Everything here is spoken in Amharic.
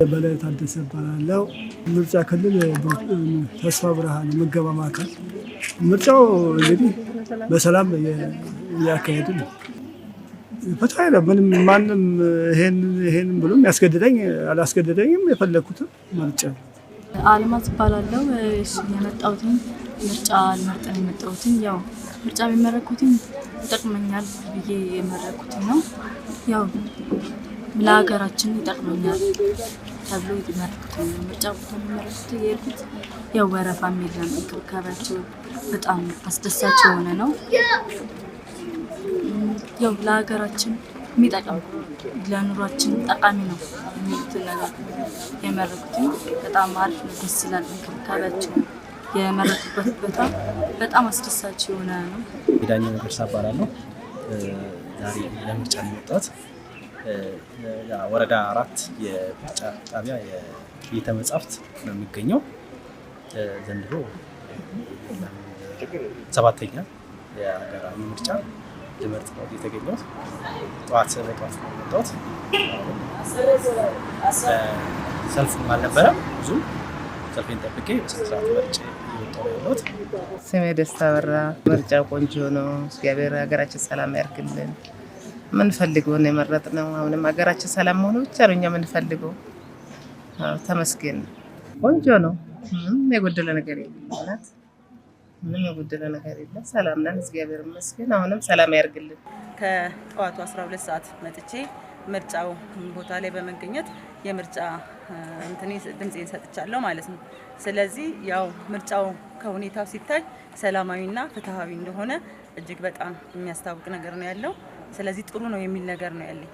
በላይ ታደሰ እባላለሁ። ምርጫ ክልል ተስፋ ብርሃን ምገባ ማዕከል ምርጫው እንግዲህ በሰላም እያካሄዱ ነው። ፍትሃዊ ነው። ምንም ማንም ይሄን ብሎ ያስገድደኝ አላስገድደኝም። የፈለኩትን ምርጫ አልማዝ እባላለሁ። የመጣሁት ምርጫ ልመርጥ ነው የመጣሁት። ያው ምርጫ ቢመረኩትኝ ይጠቅመኛል ብዬ የመረኩት ነው። ያው ለሀገራችን ይጠቅመኛል ተብሎ የተመረኩት ምርጫ ቦታ የሚመረኩት የሄድኩት ያው ወረፋም የለም፣ እንክብካቤያቸው በጣም አስደሳች የሆነ ነው። ያው ለሀገራችን የሚጠቅም ለኑሯችን ጠቃሚ ነው የሚሉትን ነገር የመረኩት በጣም አሪፍ ነው፣ ደስ ይላል። እንክብካቤያቸው የመረኩበት ቦታ በጣም አስደሳች የሆነ ነው። ዳኛው ነገርሳ እባላለሁ። ዛሬ ለምርጫ ነው የመጣሁት። ወረዳ 4 የምርጫ ጣቢያ የቤተ መጻሕፍት ነው የሚገኘው። ዘንድሮ 7ኛ የሀገራዊ ምርጫ ልመርጥ ነው የተገኘሁት። ጠዋት ነው የመጣሁት። ሰልፍም አልነበረም ብዙ። ሰልፌን ጠብቄ በስነስርዓት መርጬ እየወጣሁ ነው ያለሁት። ስሜ ደስታ በራ። ምርጫው ቆንጆ ነው። እግዚአብሔር ሀገራችን ሰላም ያርግልን። ምንፈልገው ነው የመረጥነው። አሁንም ሀገራችን ሰላም መሆኑ ብቻ ነው እኛ ምንፈልገው። ተመስገን። ቆንጆ ነው። ምንም የጎደለ ነገር የለም። ምንም የጎደለ ነገር የለም። ሰላም ነን፣ እግዚአብሔር ይመስገን። አሁንም ሰላም ያርግልን። ከጠዋቱ 12 ሰዓት መጥቼ ምርጫው ቦታ ላይ በመገኘት የምርጫ ድምፄን ሰጥቻለሁ ማለት ነው። ስለዚህ ያው ምርጫው ከሁኔታው ሲታይ ሰላማዊና ፍትሃዊ እንደሆነ እጅግ በጣም የሚያስታውቅ ነገር ነው ያለው። ስለዚህ ጥሩ ነው የሚል ነገር ነው ያለኝ።